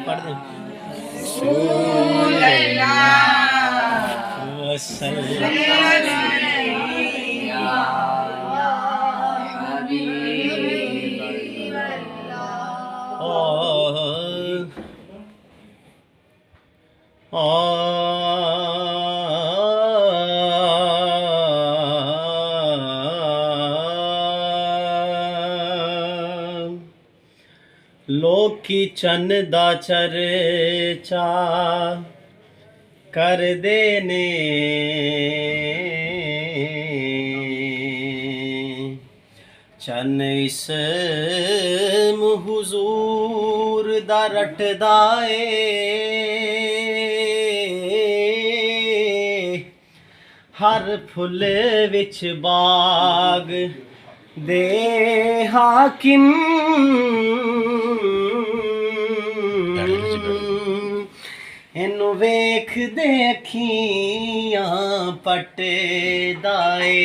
पढ़ दे लोकी चन दा चर्चा कर देने चन इसम हुजूर दा रटदा हर फुल विच बाग दे हाकिम इनू वेख देखियां पटदाए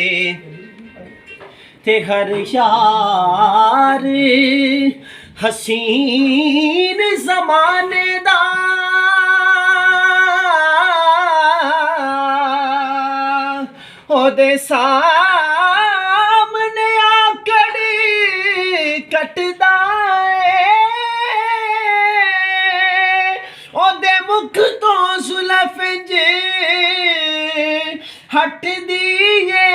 ते हर यार हसीन ज़माने दा ओदे सामने आकड़ कटदा ओदे मुख तो सुलफ जे हट दिए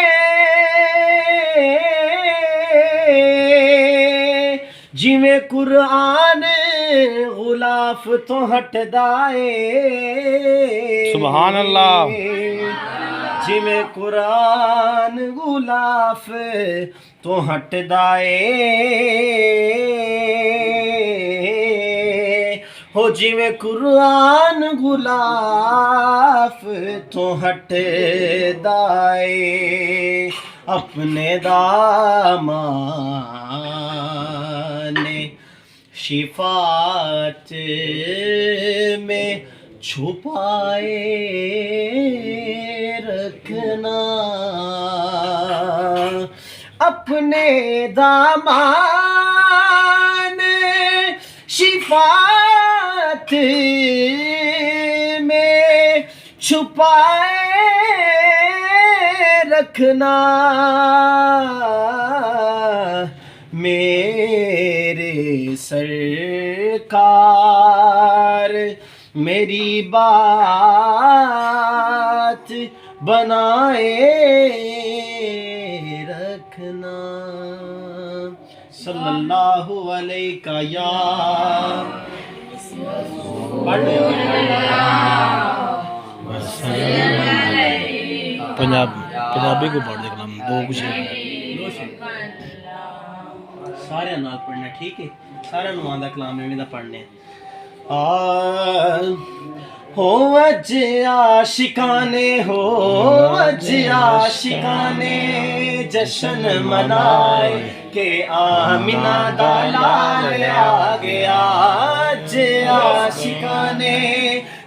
जिवें कुरान गुलाफ तो हटदा सुभान अल्लाह जिवें कुरान गुलाफ तो हटदा हो जिवें कुरान गुलाफ तो हटदा अपने दामाने शिफात में छुपाए रखना अपने दामान शिफात में छुपाए रखना मेरे सरकार मेरी बात बनाए रखना सल्लल्लाहु अलैका या पंजाबी को पढ़ देना दो कुछ सारे नाल पढ़ना ठीक है सारे नु आंदा कलाम एवें दा पढ़ने हो अज आशिकाने हो अज आशिकाने जश्न मनाए के आमिना दा लाल आ गया अज आशिकाने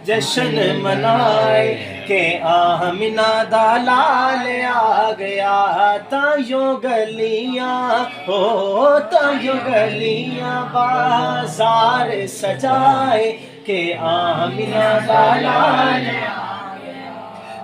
जश्न मनाए के आमिना दा लाल आ गया तायो गलियां हो तायो गलियां बाजार सजाए के आमिना दा लाल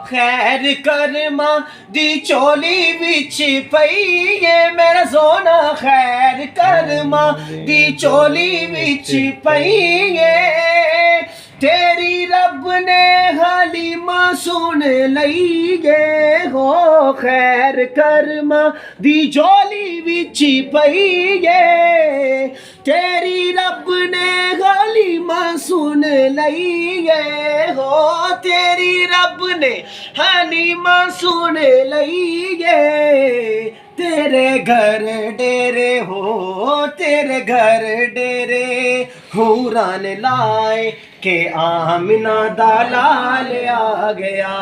खैर कर्मा दी चोली विच पई है मेरा सोना खैर कर्मा दी चोली विच पई है तेरी रब ने हलीमा सुन लई गे हो खैर कर्मा दी चोली विच पई है तेरी रब ने हलीमा सुन लई है हो तेरी रब ने हलीमा सुन लई है तेरे घर डेरे हो तेरे घर डेरे हूरा ने लाए के आमिना दा लाल आ गया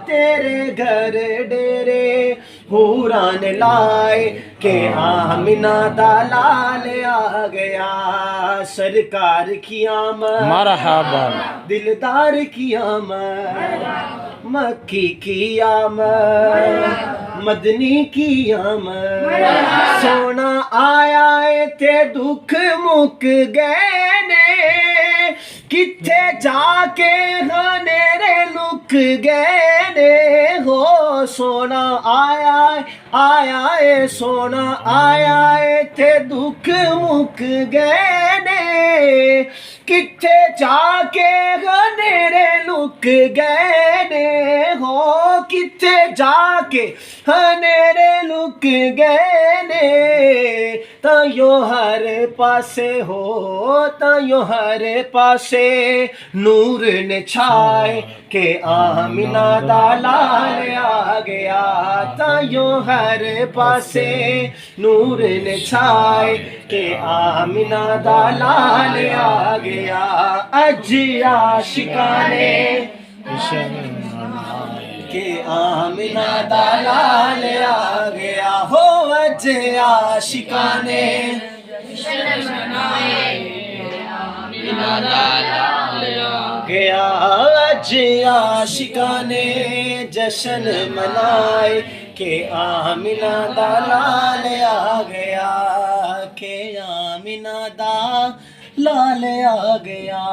तेरे घर डेरे हूरा ने लाए के आमिना दा लाल आ गया सरकार की आमद मरहबा दिलदार की आमद मक्की की आमद मदनी की आमद सोना आया है ते दुख मुक गए ने किथे जाके हनेरे लुक गए ने हो सोना आया है सोना आया है थे दुख मुक गए ने किथे जाके हनेरे लुक गए ने हो किथे जाके हनेरे लुक गए ने तायो हर पासे हो तायो हर पासे नूर ने छाए के आमिना दा लाल आ गया तायो हर पासे नूर ने छाए के आमिना दा लाल आ गया अज आशिकाने के आमिना दा लाल आ गया हो अज आशिकाने गया अज आशिकाने जश्न मनाए के आमिना दा लाल आ गया के आमिना दा लाल आ गया।